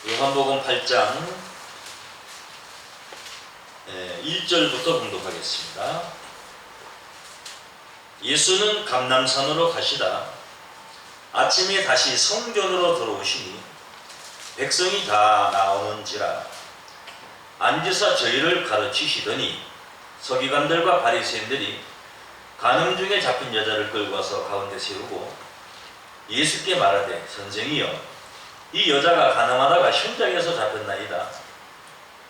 요한복음 8장 1절부터 공독하겠습니다. 예수는 감람산으로 가시다 아침에 다시 성전으로 들어오시니 백성이 다 나오는지라 앉으사 저희를 가르치시더니 서기관들과 바리새인들이 간음 중에 잡힌 여자를 끌고 와서 가운데 세우고 예수께 말하되 선생이여 이 여자가 간음하다가 현장에서 잡혔나이다.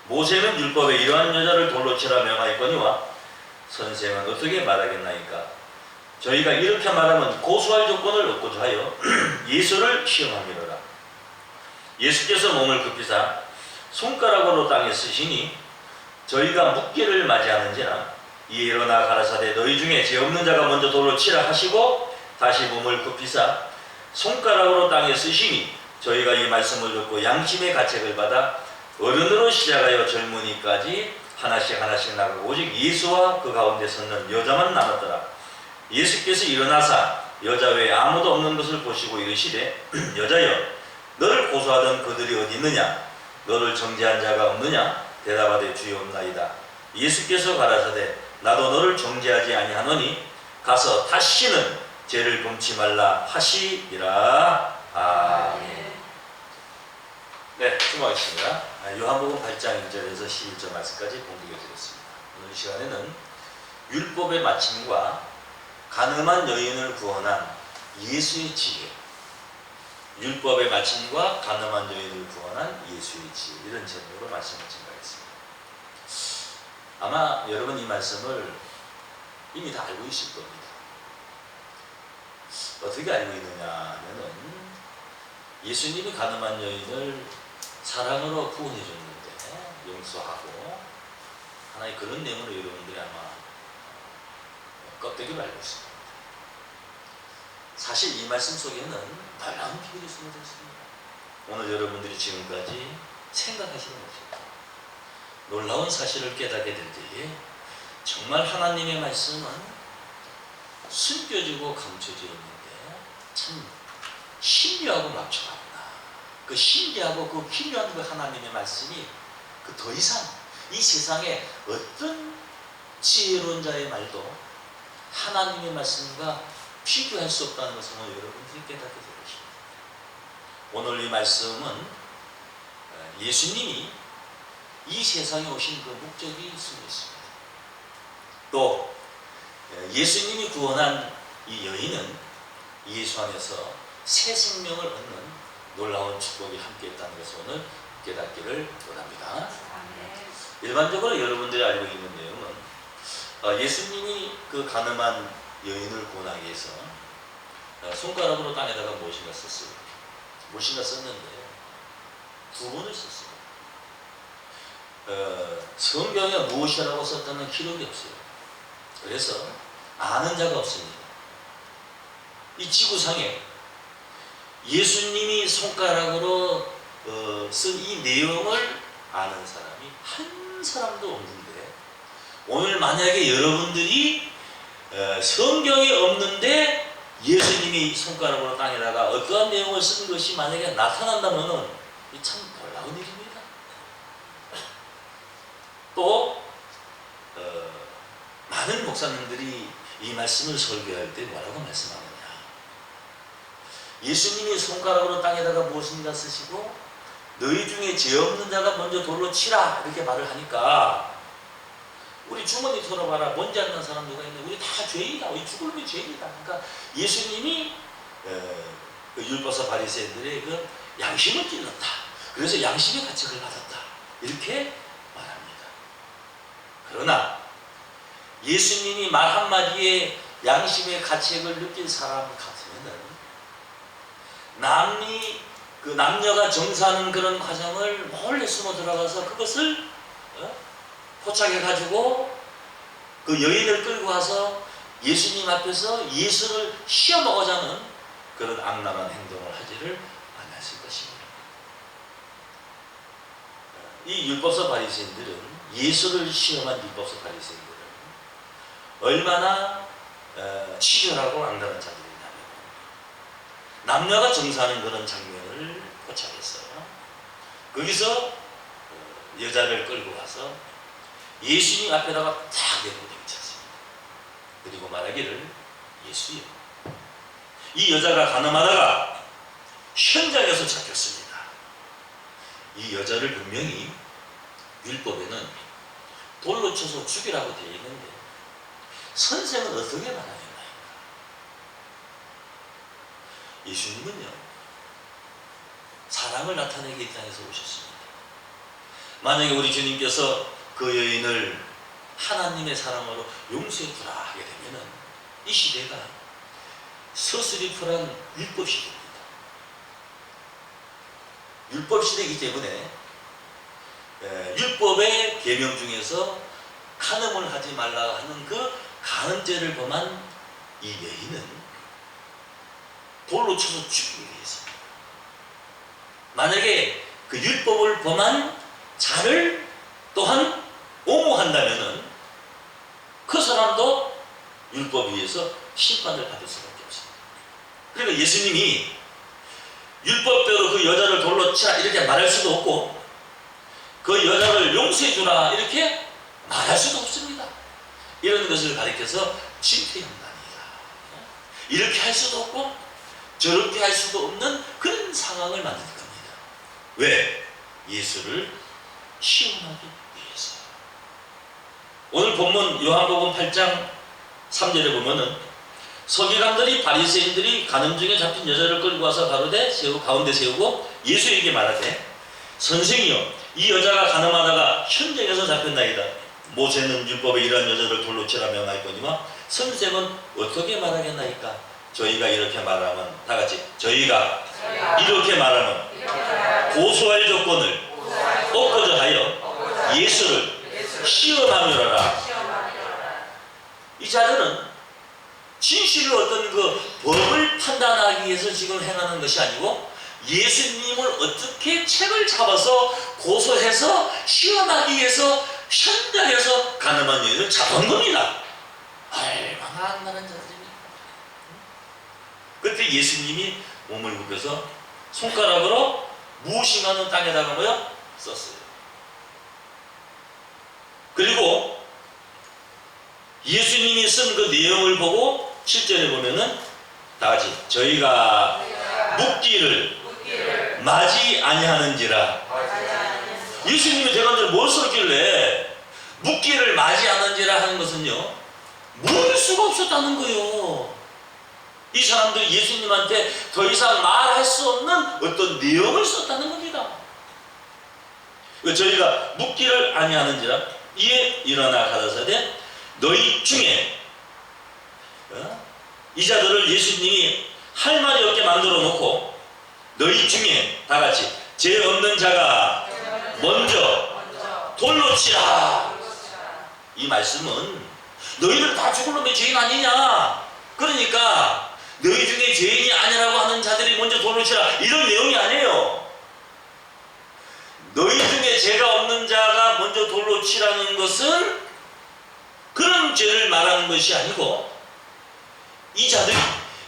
모세는 율법에 이러한 여자를 돌로 치라 명하였거니와 선생은 어떻게 말하겠나이까. 저희가 이렇게 말하면 고소할 조건을 얻고자 하여 예수를 시험함이로라. 예수께서 몸을 굽히사 손가락으로 땅에 쓰시니 저희가 묻기를 맞이하는지라. 이에 일어나 가라사대 너희 중에 죄 없는 자가 먼저 돌로 치라 하시고 다시 몸을 굽히사 손가락으로 땅에 쓰시니 저희가 이 말씀을 듣고 양심의 가책을 받아 어른으로 시작하여 젊은이까지 하나씩 나가고 오직 예수와 그 가운데 섰는 여자만 남았더라. 예수께서 일어나사 여자 외에 아무도 없는 것을 보시고 이르시되 여자여 너를 고소하던 그들이 어디 있느냐? 너를 정죄한 자가 없느냐? 대답하되 주여 없나이다. 예수께서 가라사대 나도 너를 정죄하지 아니하노니 가서 다시는 죄를 범치 말라 하시니라. 아멘. 네, 수고하셨습니다. 요한복음 8장 1절에서 11절 말씀까지 공독해 드렸습니다. 오늘 시간에는 율법의 마침과 간음한 여인을 구원한 예수의 지혜, 율법의 마침과 간음한 여인을 구원한 예수의 지혜, 이런 제목으로 말씀을 증가했습니다. 아마 여러분 이 말씀을 이미 다 알고 있을 겁니다. 어떻게 알고 있느냐 하면은 예수님이 간음한 여인을 사랑으로 구원해 줬는데 용서하고 하나의 그런 내용으로 여러분들이 아마 껍데기를 알고 있습니다. 사실 이 말씀 속에는 놀라운 비밀이 숨어져 있습니다. 오늘 여러분들이 지금까지 생각하시는 것입니다. 놀라운 사실을 깨닫게 될 때에 정말 하나님의 말씀은 숨겨지고 감춰져 있는데 참 신비하고 막중하구나. 그 신비하고 그 기묘한 그 하나님의 말씀이 그 더 이상 이 세상에 어떤 지혜로운 자의 말도 하나님의 말씀과 비교할 수 없다는 것을 오늘 여러분들이 깨닫게 될 것입니다. 오늘 이 말씀은 예수님이 이 세상에 오신 그 목적이 숨어 있습니다. 또 예수님이 구원한 이 여인은 예수 안에서 새 생명을 얻는 놀라운 축복이 함께했다는 것을 오늘 깨닫기를 원합니다. 일반적으로 여러분들이 알고 있는 내용은 예수님이 그 간음한 여인을 구원하기 위해서 손가락으로 땅에다가 무엇인가 썼어요. 무엇인가 썼는데 두 번을 썼어요. 성경에 무엇이라고 썼다는 기록이 없어요. 그래서 아는 자가 없습니다. 이 지구상에 예수님이 손가락으로 쓴 이 내용을 아는 사람이 한 사람도 없는데 오늘 만약에 여러분들이 성경에 없는데 예수님이 손가락으로 땅에다가 어떠한 내용을 쓴 것이 만약에 나타난다면 이 참 놀라운 일입니다. 또 많은 목사님들이 이 말씀을 설교할 때 뭐라고 말씀하느냐. 예수님이 손가락으로 땅에다가 무엇인가 쓰시고 너희 중에 죄 없는 자가 먼저 돌로 치라 이렇게 말을 하니까 우리 주머니 털어봐라. 뭔지 않는 사람 누가 있는데 우리 다 죄인이다. 우리 죽을 놈이 죄인이다. 그러니까 예수님이 그 율법사 바리새인들의 그 양심을 찔렀다. 그래서 양심의 가책을 받았다. 이렇게 말합니다. 그러나 예수님이 말 한마디에 양심의 가책을 느낀 사람 같으면은 남녀가 정사하는 그런 과정을 몰래 숨어 들어가서 그것을 포착해가지고 그 여인을 끌고 와서 예수님 앞에서 예수를 시험하고자 하는 그런 악랄한 행동을 하지를 않았을 것입니다. 이 율법사 바리새인들은 예수를 시험한 율법사 바리새인들은 얼마나 치졸하고 악랄한 자들이냐면 남녀가 정사하는 그런 장면을 포착했어요. 거기서 여자를 끌고 가서 예수님 앞에다가 탁 내버려쳤습니다. 그리고 말하기를 예수여, 이 여자가 가늠하다가 현장에서 잡혔습니다. 이 여자를 분명히 율법에는 돌로 쳐서 죽이라고 되어 있는데 선생은 어떻게 말하겠나요? 예수님은요, 사랑을 나타내기 이 땅에서 오셨습니다. 만약에 우리 주님께서 그 여인을 하나님의 사랑으로 용서해 주라 하게 되면은 이 시대가 서슬이풀한 율법 시대입니다. 율법 시대이기 때문에 율법의 계명 중에서 간음을 하지 말라 하는 그 간음죄를 범한 이 여인은 돌로 쳐서 죽이기 위해서입니다. 만약에 그 율법을 범한 자를 또한 옹호한다면은 그 사람도 율법에 의해서 심판을 받을 수밖에 없습니다. 그러니까 예수님이 율법대로 그 여자를 돌로 치라 이렇게 말할 수도 없고 그 여자를 용서해 주라 이렇게 말할 수도 없습니다. 이런 것을 가리켜서 진퇴양난이다. 이렇게 할 수도 없고 저렇게 할 수도 없는 그런 상황을 만들 겁니다. 왜? 예수를 시험하기 위해서. 오늘 본문 요한복음 8장 3절에 보면은 서기관들이 바리새인들이 간음 중에 잡힌 여자를 끌고 와서 가운데 세우고 예수에게 말하되 선생이여, 이 여자가 간음하다가 현장에서 잡혔나이다. 모세는 율법에 이러한 여자를 돌로 치라 명하였거니와 선생은 어떻게 말하겠나이까? 저희가 이렇게 말하면 다같이 저희가 이렇게 말하면 고소할 조건을 얻고자 하여 예수를 시험하며라. 이 자들은 진실로 어떤 그 법을 판단하기 위해서 지금 행하는 것이 아니고 예수님을 어떻게 책을 잡아서 고소해서 시험하기 위해서 현장에서 간음한 여인을 잡은 겁니다. 얼마나 악랄한 자들입니까? 그때 예수님이 몸을 굽혀서 손가락으로 무엇인가는 땅에다가 썼어요. 그리고 예수님이 쓴 그 내용을 보고 7절에 보면은 다같이 저희가 묻기를 맞이 아니하는지라. 예수님이 대관절 뭘 썼길래 묻기를 맞이 하는지라 하는 것은요, 물을 수가 없었다는 거예요. 이 사람들 예수님한테 더 이상 말할 수 없는 어떤 내용을 썼다는 겁니다. 저희가 묻기를 아니하는지라. 이에 일어나 가라사대 너희 중에 이 자들을 예수님이 할 말이 없게 만들어 놓고 너희 중에 다같이 죄 없는 자가 먼저 돌로 치라. 이 말씀은 너희들 다 죽을 놈의 죄인 아니냐, 그러니까 너희 중에 죄인이 아니라고 하는 자들이 먼저 돌로 치라, 이런 내용이 아니에요. 너희 중에 죄가 없는 자가 먼저 돌로 치라는 것은 그런 죄를 말하는 것이 아니고 이 자들이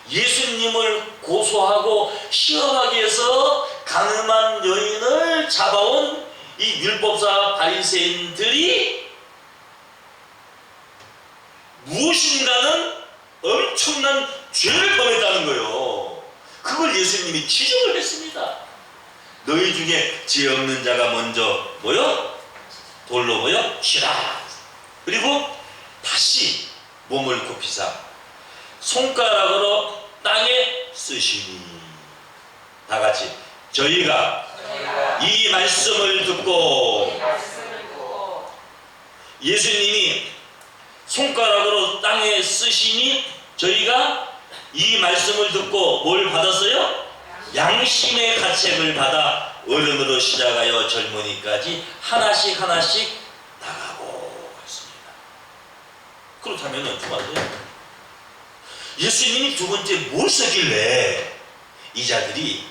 예수님을 고소하고 시험하기 위해서 간음한 여인을 잡아온 이 율법사 바리새인들이 무엇인가는 엄청난 죄를 범했다는 거예요. 그걸 예수님이 지적을 했습니다. 너희 중에 죄 없는 자가 먼저 돌로 치라. 그리고 다시 몸을 굽히사 손가락으로 땅에 쓰시니 다같이 저희가 이 말씀을 듣고 예수님이 손가락으로 땅에 쓰시니 저희가 이 말씀을 듣고 뭘 받았어요? 양심의 가책을 받아 어른으로 시작하여 젊은이까지 하나씩 나가고 있습니다. 그렇다면 두 번째, 예수님이 두 번째 뭘 쓰길래 이 자들이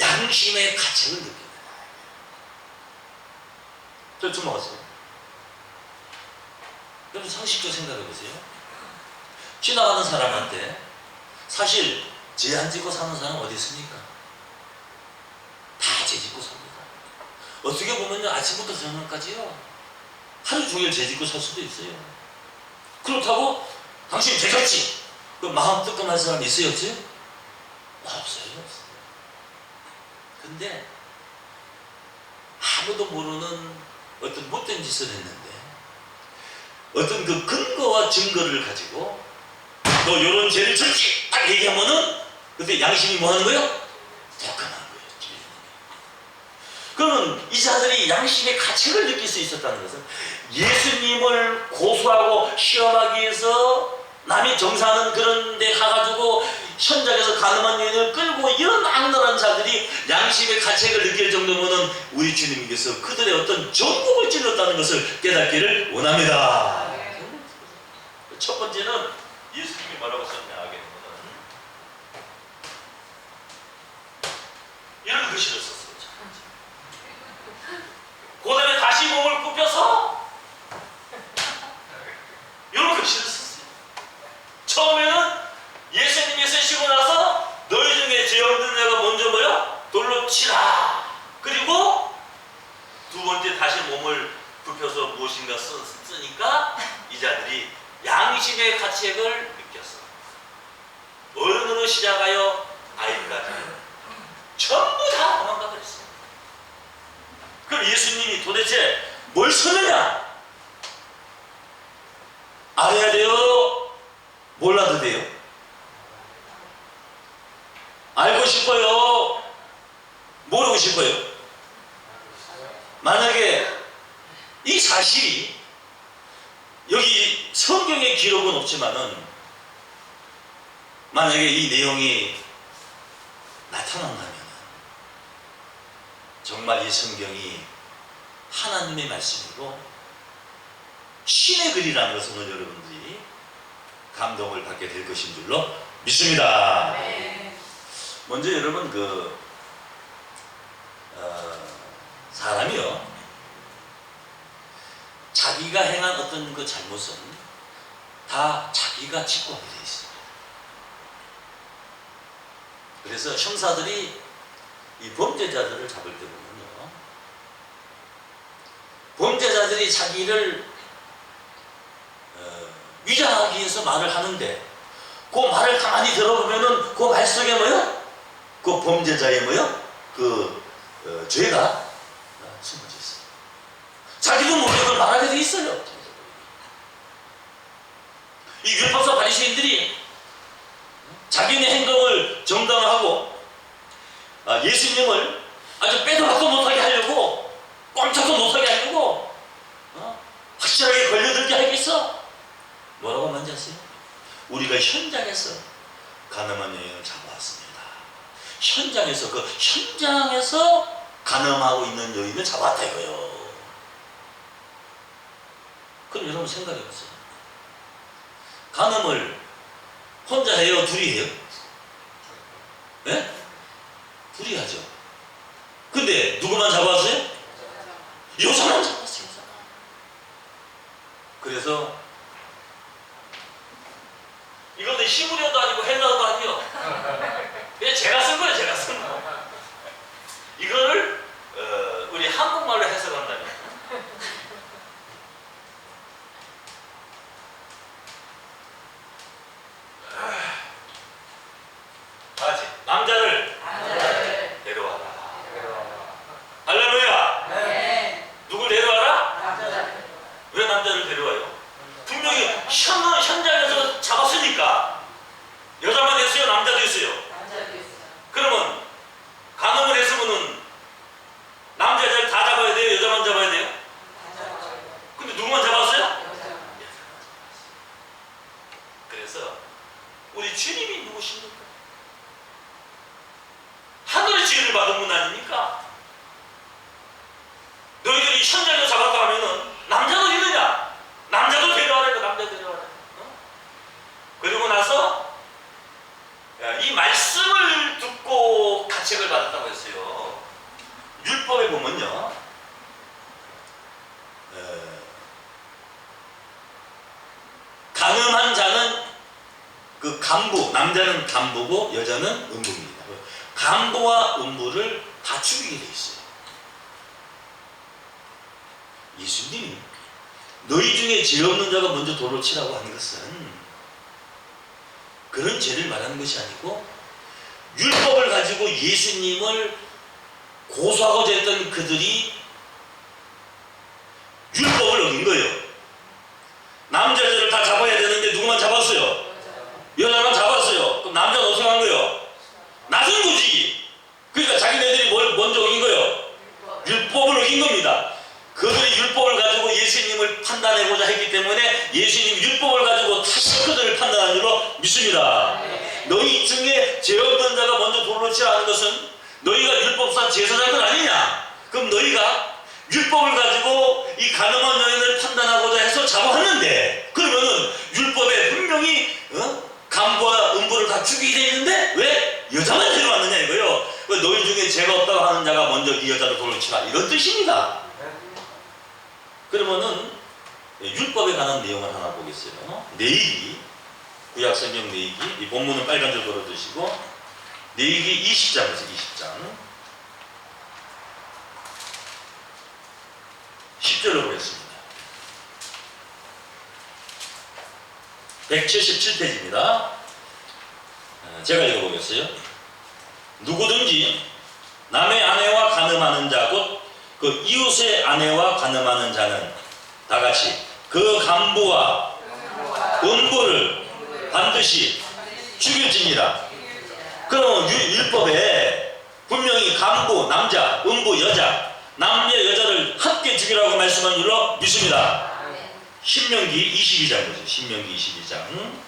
양심의 가책을 느끼는 거예요? 좀 먹었어요. 여러분 상식적으로 생각해 보세요. 지나가는 사람한테 사실 죄 안 짓고 사는 사람 어디 있습니까? 다 죄 짓고 삽니다. 어떻게 보면요, 아침부터 저녁까지요, 하루 종일 죄짓고 살 수도 있어요. 그렇다고 당신 죄졌지? 그 마음 뜨끔한 사람 있어요, 없어요? 없어요. 근데 아무도 모르는 어떤 못된 짓을 했는데 어떤 그 근거와 증거를 가지고 너 요런 죄를 졌지? 딱 얘기하면은 그때 양심이 뭐 하는 거예요? 덕분한 거예요. 그러면 이 자들이 양심의 가책을 느낄 수 있었다는 것은 예수님을 고소하고 시험하기 위해서 남이 정사하는 그런 데 가가지고 현장에서 가늠한 여인을 끌고 이런 악랄한 자들이 양심의 가책을 느낄 정도면은 우리 주님께서 그들의 어떤 정복을 찔렀다는 것을 깨닫기를 원합니다. 첫 번째는 예수님이 뭐라고 설명하게 되면은 이런 글씨를 썼어요. 그 다음에 다시 몸을 굽혀서 이런 글씨를 썼어요. 처음에는 예수님이 쓰시고 나서 너희 중에 죄 없는 자가 먼저 뭐요? 돌로 치라. 그리고 두 번째 다시 몸을 굽혀서 무엇인가 쓰니까 이 자들이 양심의 가책을 느꼈어. 어른으로 시작하여 아이까지 전부 다 도망가 버렸어요. 그럼 예수님이 도대체 뭘 쓰느냐? 알아야 돼요? 몰라도 돼요? 알고 싶어요? 모르고 싶어요? 만약에 이 사실이 여기 성경의 기록은 없지만은 만약에 이 내용이 나타난다면 정말 이 성경이 하나님의 말씀이고 신의 글이라는 것을 오늘 여러분들이 감동을 받게 될 것인 줄로 믿습니다. 네. 먼저 여러분 사람이요, 자기가 행한 어떤 그 잘못은 다 자기가 짓고 하게 되어 있습니다. 그래서 형사들이 이 범죄자들을 잡을 때 보면요, 범죄자들이 자기를 위장하기 위해서 말을 하는데 그 말을 가만히 들어보면은 그 말 속에 뭐요? 그 범죄자의 뭐요? 죄가 숨어져 있어요. 자기도 모르게 그걸 말하게 돼 있어요. 이 율법사 바리새인들이 자기네 행동을 정당화하고 예수님을 아주 빼도 박도 못하게 하려고, 꼼짝도 못하게 하려고 확실하게 걸려들게 하겠어. 뭐라고 만졌어요? 우리가 현장에서 가늠한 여인을 잡아왔습니다. 현장에서 가늠하고 있는 여인을 잡았다 이거요. 그럼 여러분 생각해보세요. 가늠을 혼자 해요? 둘이 해요? 네? 둘이 하죠. 근데 누구만 잡았어요? 여자만 잡았어요. 그래서 이거는 히브리어도 아니고 헬라어도 아니요. 그냥 제가 쓴 거예요. 제가 쓴 거. 이거를 우리 한국말로 해석한다면 남자를 데려와라. 할렐루야. 네. 누굴 데려와라? 왜 남자를 데려와요? 분명히 현장에서 잡았으니까 여자만 했어요? 남자도 했어요? 그러면 간음을 했으면은 남자들 다 잡아야 돼요? 여자만 잡아야 돼요? 근데 누구만 잡았어요? 그래서 우리 주님이 누구십니까? 하늘의 지혜를 받은 분 아닙니까? 너희들이 현장에서 잡았다 하면은 남자도 있느냐? 남자도 데려와라. 남자 데려와라. 그리고 나서 이 말씀을 듣고 가책을 받았다고 했어요. 율법에 보면요, 가늠한 자는 그 간부, 남자는 간부고 여자는 음부입니다. 간부와 음부를 다 죽이게 돼 있어요. 예수님이 너희 중에 죄 없는 자가 먼저 돌을 치라고 하는 것은 그런 죄를 말하는 것이 아니고 율법을 가지고 예수님을 고소하고자 했던 그들이 율법을 어긴 거예요. 남자 여자를 다 잡아야 되는데 누구만 잡았어요? 여자만 잡았어요. 그럼 남자는 어떻게 한 거예요? 낮은 거지. 그러니까 자기네들이 뭘 먼저 어긴 거예요? 율법을 어긴 겁니다. 그들이 율법을 가지고 예수님을 판단해보자 했기 때문에 예수님 율법을 가지고 다시 그들을 판단한 줄로 믿습니다. 너희 중에 죄 없는 자가 먼저 돌로 치라 하는 것은 너희가 율법상 제사장들 아니냐? 그럼 너희가 율법을 가지고 이 가늠한 여인을 판단하고자 해서 잡아왔는데 그러면은 율법에 분명히 간부와 음부를 다 죽이게 돼 있는데 왜 여자만 데려왔느냐 이거요. 너희 중에 죄가 없다고 하는 자가 먼저 이 여자를 돌로 치라 이런 뜻입니다. 그러면은 율법에 관한 내용을 하나 보겠어요. 내이기 구약성경 내이기 이 본문은 빨간 줄 걸어두시고 내이기 20장에서 20장 10절로 보겠습니다. 177페이지입니다. 제가 읽어보겠어요. 누구든지 남의 아내와 간음하는 자 곧 그 이웃의 아내와 간음하는 자는 다같이 그 간부와 음부를 반드시 죽일지니라. 그럼 율법에 분명히 간부 남자, 음부 여자, 남녀 여자를 함께 죽이라고 말씀한 줄로 믿습니다. 신명기 22장 보세요. 신명기 22장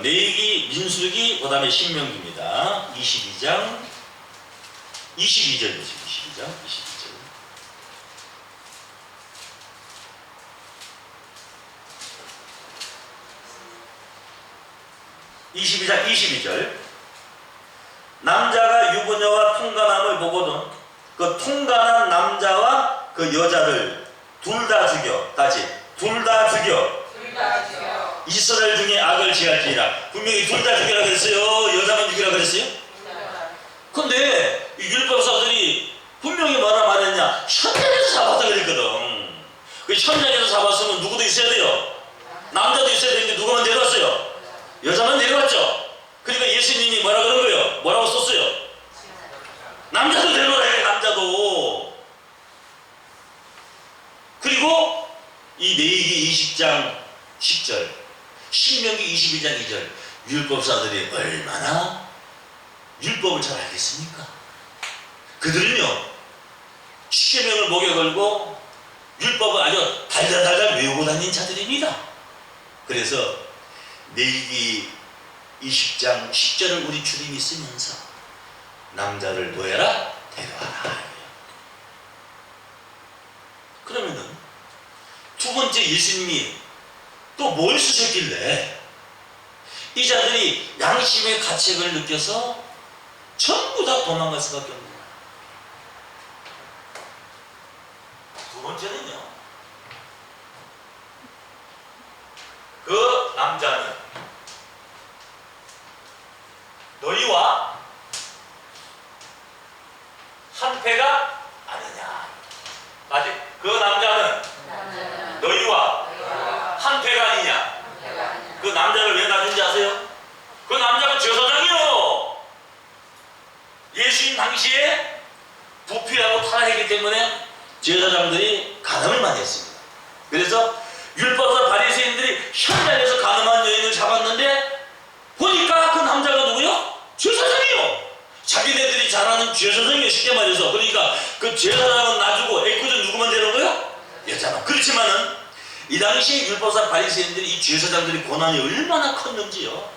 내기 민수기 그 다음에 신명기입니다. 22장 22절 보세요. 22장 22절 22장 22절 남자가 유부녀와 통간함을 보거든 그 통간한 남자와 그 여자를 둘 다 죽여. 다시 둘 다 죽여. 이스라엘 중에 악을 지할지니라. 분명히 둘 다 죽이라 그랬어요? 여자만 죽이라 그랬어요? 근데 이 율법사들이 분명히 뭐라 말했냐? 현장에서 잡았다 그랬거든. 그 현장에서 잡았으면 누구도 있어야 돼요? 남자도 있어야 되는데 누가만 데려왔어요? 여자만 데려왔죠. 그러니까 예수님이 뭐라 그런 거예요? 뭐라고 썼어요? 남자도 데려오라 해. 남자도. 그리고 이 내이기 20장 10절 신명기 22장 2절 율법사들이 얼마나 율법을 잘 알겠습니까? 그들은요 십계명을 목에 걸고 율법을 아주 달달달달 외우고 다닌 자들입니다. 그래서 내이기 20장 10절을 우리 주님이 쓰면서 남자를 뭐해라? 데려와라. 그러면은 두 번째 예수님이 또 뭘 쓰셨길래 이 자들이 양심의 가책을 느껴서 전부 다 도망갈 수밖에 없는 거예요. 두 번째는요, 그 남자는 너희와 한패가 아니냐. 아직 그 남자는 너희와 한패가 아니냐. 그 남자를 왜 놔준지 아세요? 그 남자가 제사장이요. 예수님 당시에 부피하고 타락했기 때문에 제사장들이 간음을 많이 했습니다. 그래서 율법사 바리새인들이 현장에서 간음한 여인을 잡았는데 보니까 그 남자가 누구요? 제사장이요. 자기네들이 잘하는 제사장이요. 쉽게 말해서. 그러니까 그 제사장은 놔주고 애꿎은 누구만 되는 거예요? 여자만. 그렇지만은 이 당시에 율법사 바리새인들이 이 제사장들의 권한이 얼마나 컸는지요.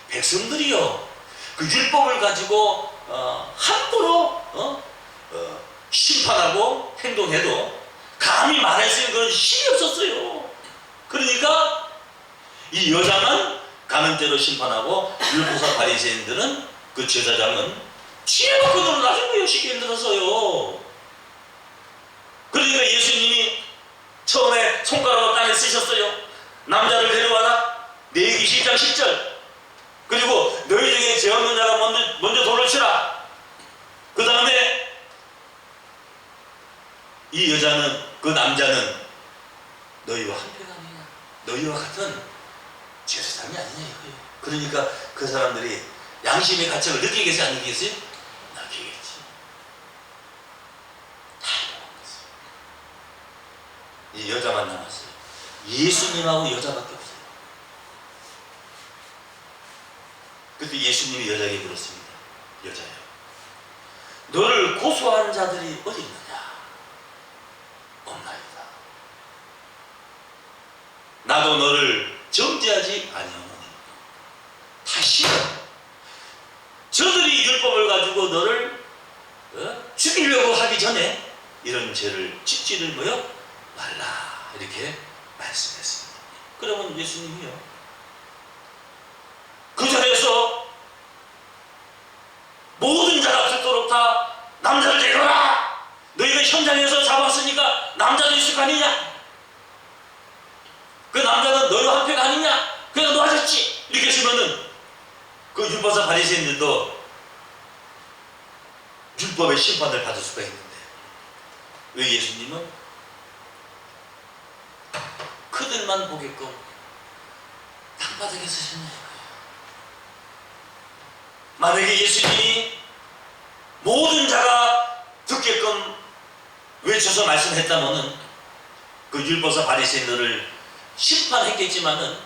백성들이요 그 율법을 가지고 함부로 심판하고 행동해도 감히 말할 수 있는 그런 힘이 없었어요. 그러니까 이 여자만 간음죄로 심판하고 율법사 바리새인들은 그 제사장은 지혜가 그들을 놔준 거예요. 쉽게 들어서요. 그러니까 예수님이 처음에 손가락으로 땅에 쓰셨어요. 남자를 데려와라. 내기 10장 10절. 그리고 너희 중에 죄 없는 자가 먼저 돌을 치라. 그 다음에 이 여자는, 그 남자는 너희와 한패가 아니냐, 너희와 같은 제사장이 아니냐 이거예요. 그러니까 그 사람들이 양심의 가책을 느끼겠어요, 안 느끼겠어요? 느끼겠지. 다 도망갔어요. 이 여자만 남았어요. 예수님하고 여자밖에 없어요. 그때 예수님이 여자에게 물었습니다. 여자여, 너를 고소한 자들이 어디 있느냐? 없나이다. 나도 너를 정죄하지 아니하노니. 다시 저들이 율법을 가지고 너를 죽이려고 하기 전에 이런 죄를 짓지를 말라, 이렇게 말씀했습니다. 그러면 예수님이요, 그 자리에서 모든 자가 듣도록 다 남자를 데려라, 너희가 현장에서 잡았으니까 남자도 있을 거 아니냐, 그 남자는 너희와 한패가 아니냐, 그래서 놓아졌지, 이렇게 했으면은 그 율법사 바리새인들도 율법의 심판을 받을 수가 있는데, 왜 예수님은 그들만 보게끔 땅바닥에 서셨냐 이거예요. 만약에 예수님이 모든 자가 듣게끔 외쳐서 말씀했다면은 그 율법사 바리새인들을 심판했겠지만은,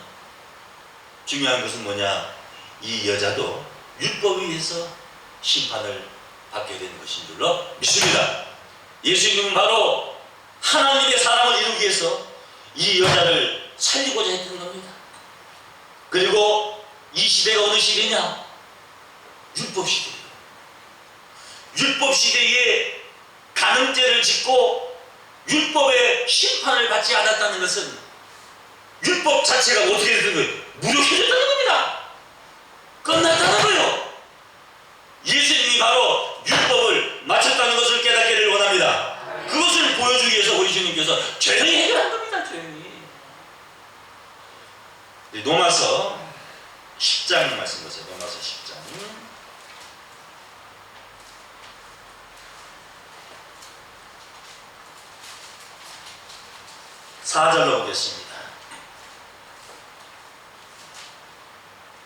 중요한 것은 뭐냐, 이 여자도 율법에 의해서 심판을 받게 되는 것인 줄로 믿습니다. 예수님은 바로 하나님의 사랑을 이루기 위해서 이 여자를 살리고자 했던 겁니다. 그리고 이 시대가 어느 시대냐? 율법 시대예요. 율법 시대에 간음죄를 짓고 율법의 심판을 받지 않았다는 것은 율법 자체가 어떻게 되는 거예요? 무력해졌다는 겁니다. 끝났다는 거예요. 예수님이 바로 율법을 마쳤다는 것을 깨닫기를 원합니다. 그것을 보여주기 위해서 우리 주님께서 조용히 해결한 겁니다. 조용히. 로마서 10장 말씀 보세요. 로마서 10장 4절로 보겠습니다.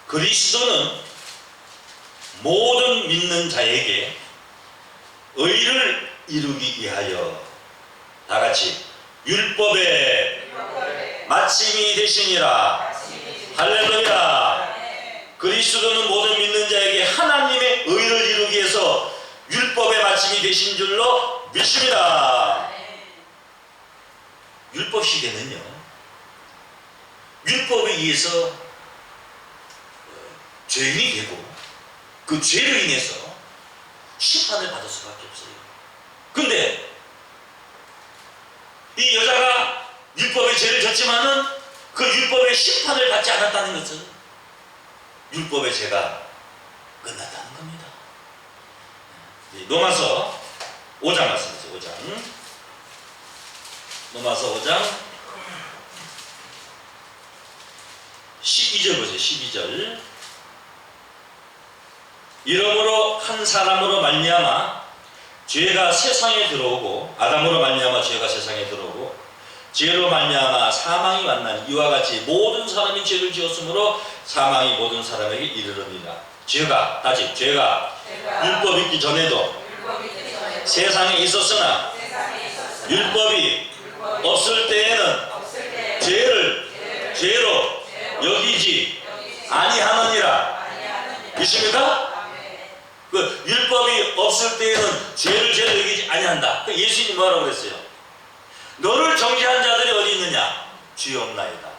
그리스도는 모든 믿는 자에게 의를 이루기 위하여, 다 같이, 율법의 마침이 되시니라. 할렐루야. 그리스도는 모든 믿는 자에게 하나님의 의를 이루기 위해서 율법의 마침이 되신 줄로 믿습니다. 율법 시대는요, 율법에 의해서 죄인이 되고 그 죄로 인해서 심판을 받을 수밖에 없어요. 근데 이 여자가 율법의 죄를 졌지만은 그 율법의 심판을 받지 않았다는 것은 율법의 죄가 끝났다는 겁니다. 로마서 5장 말씀이죠. 5장. 로마서 5장 12절 보세요. 12절. 이러므로 한 사람으로 말미암아 죄가 세상에 들어오고, 아담으로 말미암아 죄가 세상에 들어오고 죄로 말미암아 사망이 왔나니, 이와 같이 모든 사람이 죄를 지었으므로 사망이 모든 사람에게 이르르니라. 죄가 율법 있기 전에도 세상에 있었으나 율법이 없을 때에는 죄를 죄로 여기지 아니하느니라. 믿습니까? 그 율법이 없을 때에는 죄를 죄로 여기지 아니한다. 그 예수님이 뭐라고 그랬어요? 너를 정죄한 자들이 어디 있느냐? 주여 없나이다.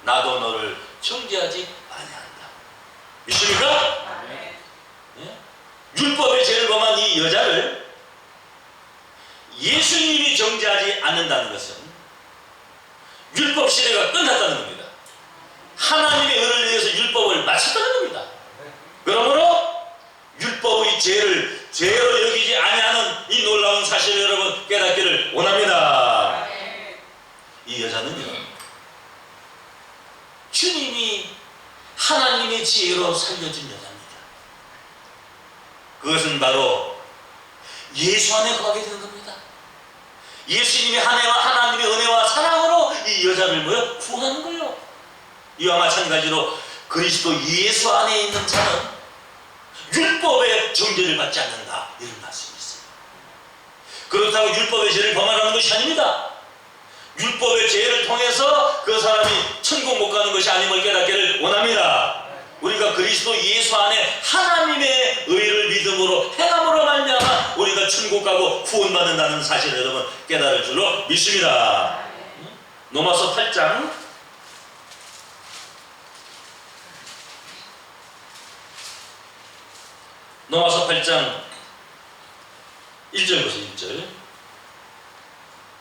나도 너를 정죄하지 아니한다. 믿습니까? 예? 율법의 죄를 범한 이 여자를 예수님이 정죄하지 않는다는 것은 율법 시대가 끝났다는 겁니다. 하나님의 은혜를 위해서 율법을 마쳤다는 겁니다. 그러므로 율법의 죄를 죄로 여기지 아니하는 이 놀라운 사실을 여러분 깨닫기를 원합니다. 이 여자는요, 주님이 하나님의 지혜로 살려준 여자입니다. 그것은 바로 예수 안에 거하게 되는 겁니다. 예수님이 하나님의 은혜와 사랑으로 이 여자를 뭐요? 구원하는 거예요. 이와 마찬가지로 그리스도 예수 안에 있는 자는 율법의 정죄를 받지 않는다, 이런 말씀이 있어요. 그렇다고 율법의 죄를 범하라는 것이 아닙니다. 율법의 죄를 통해서 그 사람이 천국 못 가는 것이 아님을 깨닫기를 원합니다. 우리가 그리스도 예수 안에 하나님의 의를 믿음으로 행함으로 말미암아 우리가 천국 가고 구원받는다는 사실을 여러분 깨달을 줄로 믿습니다. 로마서 8장 로마서 8장 1절 보세요. 1절.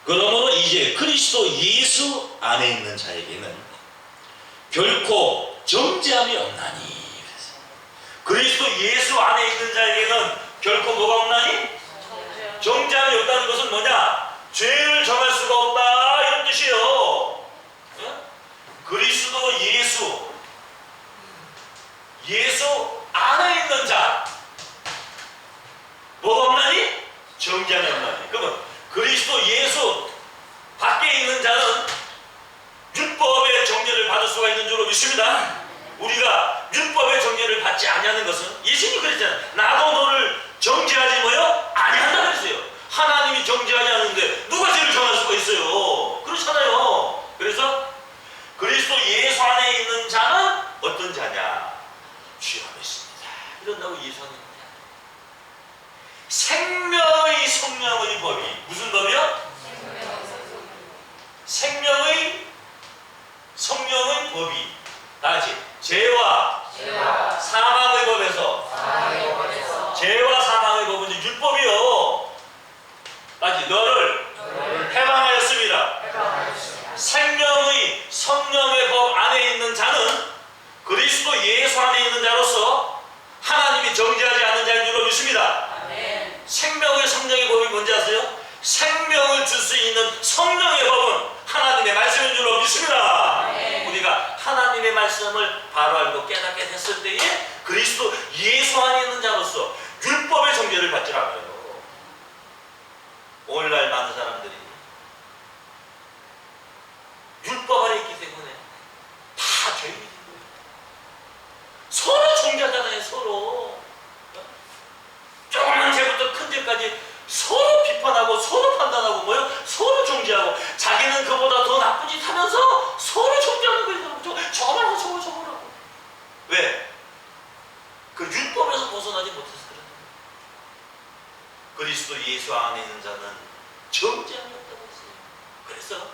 그러므로 이제 그리스도 예수 안에 있는 자에게는 결코 정죄함이 없나니. 그리스도 예수 안에 있는 자에게는 결코 뭐가 없나니? 정죄함이 없다는 것은 뭐냐? 죄를 정할 수가 없다, 이런 뜻이에요. 그리스도 예수 안에 있는 자 뭐가 없나니? 정죄함이 없나니. 그러면 그리스도 예수 밖에 있는 자는 율법의 정죄를 받을 수가 있는 줄로 믿습니다. 우리가 율법의 정죄를 받지 아니하는 것은 예수님이 그랬잖아요. 나도 너를 정죄하지 뭐요? 아니한다 그랬어요. 하나님이 정죄하지 않는데 누가 죄를 정할 수가 있어요? 그렇잖아요. 그래서 그리스도 예수 안에 있는 자는 어떤 자냐? 죄가 있습니다. 이런다고 예수 안에 있는 자. 생명의 성령의 법이 무슨 법이요? 생명의 성령의 법이 다같이 죄와 사망의 법에서 죄와 사망의 법은 이제 율법이요. 다같이 너를 해방하였습니다. 생명의 성령의 법 안에 있는 자는 그리스도 예수 안에 있는 자로서 하나님이 정죄하지 않는 자인 줄로 믿습니다. 생명의 성령의 법이 뭔지 아세요? 생명을 줄 수 있는 성령의 법은 하나님의 말씀인 줄로 믿습니다. 우리가 하나님의 말씀을 바로 알고 깨닫게 됐을 때에 그리스도 예수 안에 있는 자로서 율법의 정죄를 받지 않아요. 오늘날 많은 사람들이 율법 안에 있기 때문에 다 죄인이 된 거예요. 서로 정죄하잖아요. 서로 조그만 죄부터 큰 죄까지 서로 비판하고 서로 판단하고 뭐요? 서로 정죄하고 자기는 그보다 더 나쁜 짓 하면서 서로 정죄하는 거예요. 저거라고 저거라고. 왜? 그 율법에서 벗어나지 못해서 그런 거예요. 그리스도 예수 안에 있는 자는 정죄함이 없다고 했어요. 그래서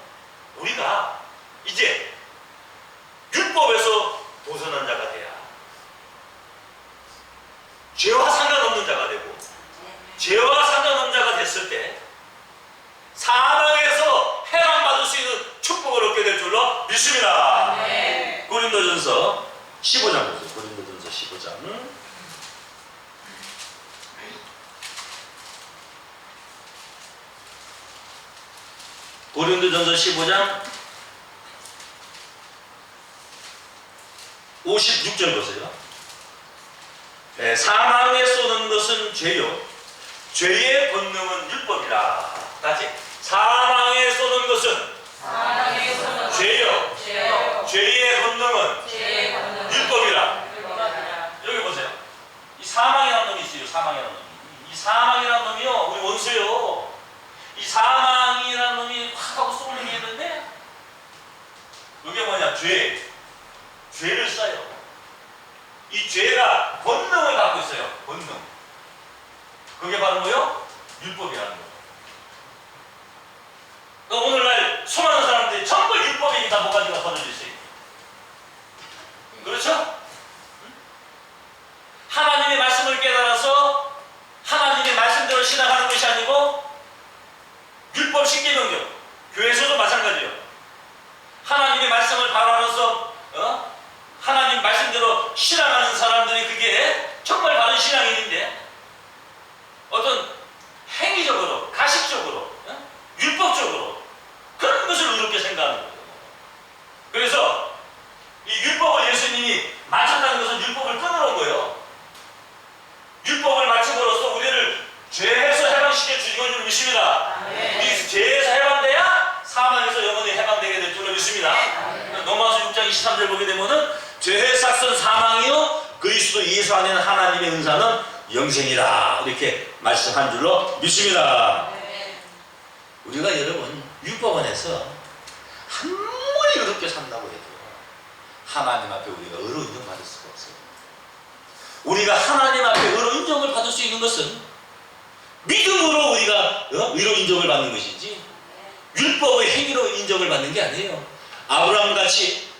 우리가 이제 율법에서 벗어난 자가 돼야 죄와 상관없는 자가 되고, 죄와 상관없는 자가 됐을 때 사망에서 해방받을 수 있는 축복을 얻게 될 줄로 믿습니다. 고린도전서 15장 보세요. 고린도전서 15장. 고린도전서 15장 56절 보세요. 사망에 쏘는 것은 죄요, 죄의 본능은 율법이라. 다시 사망에 쏘는 것은 죄요, 죄의 본능은 율법이라. 여기 보세요. 이 사망이라는 놈이 있어요. 사망이라는 놈이. 이 사망이라는 놈이요, 우리 원수요. 이 사망이라는 놈이 확 하고 쏘는 게 있는데 그게 뭐냐? 죄를 써요. 이 죄가 본능을 갖고 있어요. 본능. 그게 바로 뭐요? 율법이라는 거예요. 그러니까 오늘날 수많은 사람들이 전부 율법에 다 모가지가 벌어져 있어요. 그렇죠? 하나님의 말씀을 깨달아서 하나님의 말씀대로 신앙하는 것이 아니고 율법 십계명령, 교회에서도 마찬가지예요. 하나님의 말씀을 바로 알아서 하나님 말씀대로 신앙하는 사람들이 그게 정말 바른 신앙인인데 어떤 행위적으로, 가식적으로, 율법적으로 그런 것을 의롭게 생각하는 거예요. 그래서 이 율법을 예수님이 마쳤다는 것은 율법을 끊으러 온 거예요. 율법을 마침으로써 우리를 죄에서 해방시켜 주신 줄 믿습니다. 우리 죄에서 믿습니다. 로마서 6장 23절 보게 되면은 죄의 삭선 사망이요 그리스도 예수 안에는 하나님의 은사는 영생이라 이렇게 말씀한 줄로 믿습니다. 우리가 여러분 율법 안에서 아무리 어렵게 산다고 해도 하나님 앞에 우리가 의로 인정받을 수가 없어요. 우리가 하나님 앞에 의로 인정을 받을 수 있는 것은 믿음으로 우리가 의로 인정을 받는 것이지 율법의 행위로 인정을 받는 게 아니에요. 아브라함같이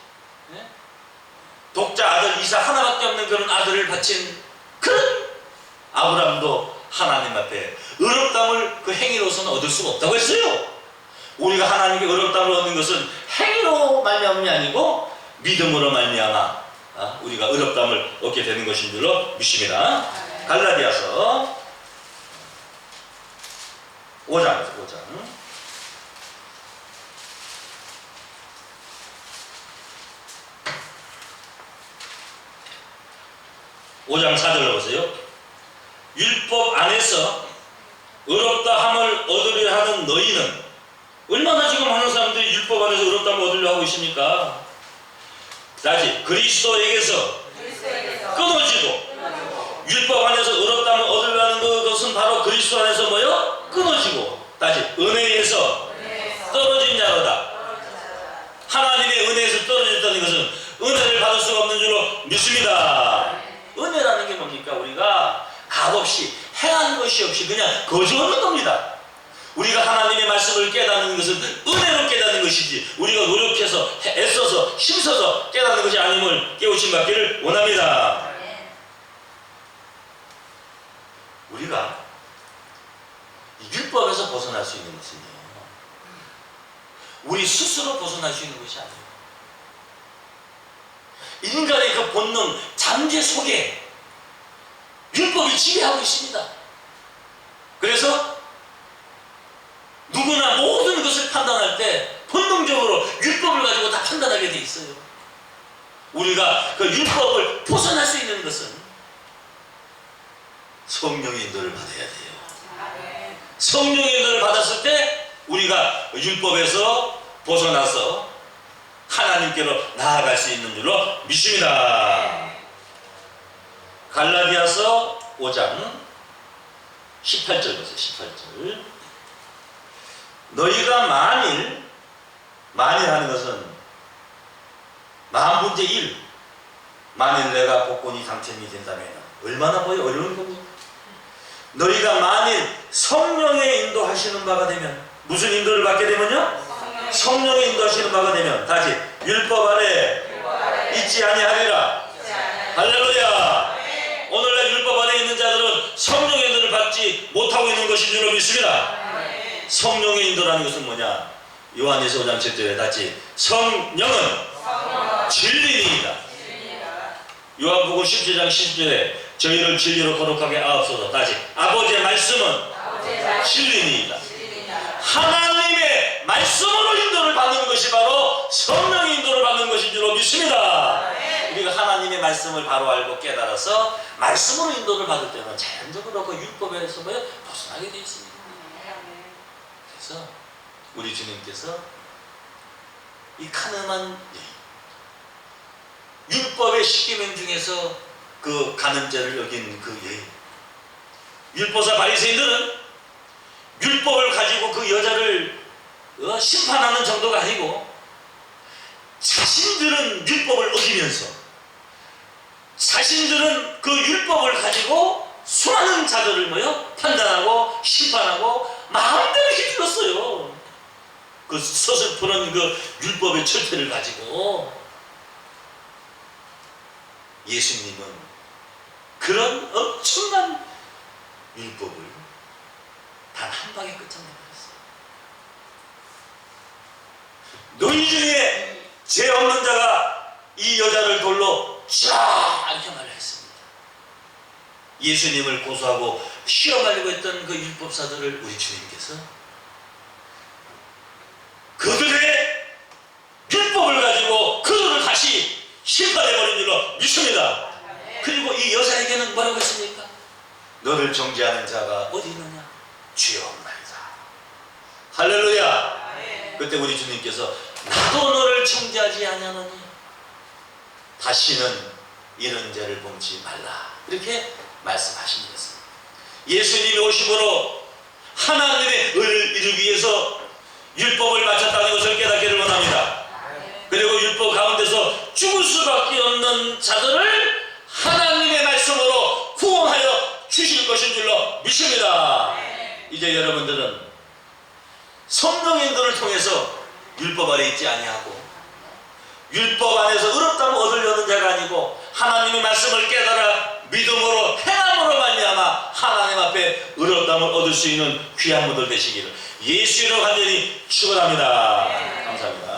독자 아들 이삭 하나밖에 없는 그런 아들을 바친 그런 아브라함도 하나님 앞에 의롭다함을 그 행위로서는 얻을 수가 없다고 했어요. 우리가 하나님께 의롭다함을 얻는 것은 행위로 말미암음이 아니고 믿음으로 말미암아 우리가 의롭다함을 얻게 되는 것인 줄로 믿습니다. 갈라디아서 5장 5장 4절로 보세요. 율법 안에서 의롭다 함을 얻으려 하는 너희는 얼마나 지금 많은 사람들이 율법 안에서 의롭다 함을 얻으려 하고 있습니까? 다시 그리스도에게서 끊어지고 율법 안에서 의롭다 함을 얻으려 하는 것은 바로 그리스도 안에서 뭐요? 끊어지고 다시 은혜에서 떨어진 자로다. 하나님의 은혜에서 떨어졌다는 것은 은혜를 받을 수가 없는 줄로 믿습니다. 은혜라는 게 뭡니까? 우리가 값없이 행한 것이 없이 그냥 거저 얻는 겁니다. 우리가 하나님의 말씀을 깨닫는 것은 은혜로 깨닫는 것이지 우리가 노력해서 애써서 힘써서 깨닫는 것이 아님을 깨우침 받기를 원합니다. 우리가 율법에서 벗어날 수 있는 것은요 우리 스스로 벗어날 수 있는 것이 아니에요. 인간의 그 본능 잠재 속에 율법이 지배하고 있습니다. 그래서 누구나 모든 것을 판단할 때 본능적으로 율법을 가지고 다 판단하게 돼 있어요. 우리가 그 율법을 벗어날 수 있는 것은 성령의 인도를 받아야 돼요. 성령의 인도를 받았을 때 우리가 율법에서 벗어나서 하나님께로 나아갈 수 있는 줄로 믿습니다. 갈라디아서 5장 18절 보세요. 18절. 너희가 만일 하는 것은 만분의 1 만일 내가 복권이 당첨이 된다면 얼마나 보여 어려운 겁니까? 너희가 만일 성령의 인도하시는 바가 되면 무슨 인도를 받게 되면요? 성령의 인도하시는 바가 되면 다시 율법 아래 있지 아니하리라. 할렐루야. 오늘날 율법 안에 있는 자들은 성령의 인도를 받지 못하고 있는 것인 줄로 믿습니다. 성령의 인도라는 것은 뭐냐? 요한에서 5장 7절에 다시 성령은 진리니이다. 요한복음 17장 10절에 저희를 진리로 거룩하게 하옵소서. 다시 아버지의 말씀은 진리니이다. 하나님의 말씀으로 인도를 받는 것이 바로 성령의 인도를 받는 것인 줄로 믿습니다. 우리가 하나님의 말씀을 바로 알고 깨달아서 말씀으로 인도를 받을 때는 자연적으로 그 율법에서 벗어나게 되어 있습니다. 그래서 우리 주님께서 이 가늠한 율법의 10계명 중에서 그 간음죄를 여긴 그 여인, 율법사 바리새인들은 율법을 가지고 그 여자를 심판하는 정도가 아니고 자신들은 율법을 어기면서 자신들은 그 율법을 가지고 수많은 자들을 판단하고 심판하고 마음대로 휘둘렀어요. 그 서슬프는 그 율법의 철퇴를 가지고. 예수님은 그런 엄청난 율법을 단 한 방에 끝장내버렸어요. 너희 중에 죄 없는 자가 이 여자를 돌로 쫙 이렇게 말을 했습니다. 예수님을 고소하고 시험하려고 했던 그 율법사들을 우리 주님께서 그들의 율법을 가지고 그들을 다시 심판해버린 줄로 믿습니다. 그리고 이 여자에게는 뭐라고 했습니까? 너를 정죄하는 자가 어디 있느냐? 주여 없나이다. 할렐루야. 그때 우리 주님께서 나도 너를 청지하지 아니하노니 다시는 이런 죄를 범치 말라. 이렇게 말씀하신 것입니다. 예수님이 오심으로 하나님의 의를 이루기 위해서 율법을 마쳤다는 것을 깨닫기를 원합니다. 그리고 율법 가운데서 죽을 수밖에 없는 자들을 하나님의 말씀으로 구원하여 주실 것인 줄로 믿습니다. 이제 여러분들은 성령의 인도를 통해서 율법 아래 있지 아니하고 율법 안에서 의롭다면 얻으려는 자가 아니고 하나님의 말씀을 깨달아 믿음으로 행함으로 말미암아 하나님 앞에 의롭다함을 얻을 수 있는 귀한 분들 되시기를 예수 이름으로 간절히 축원합니다. 감사합니다.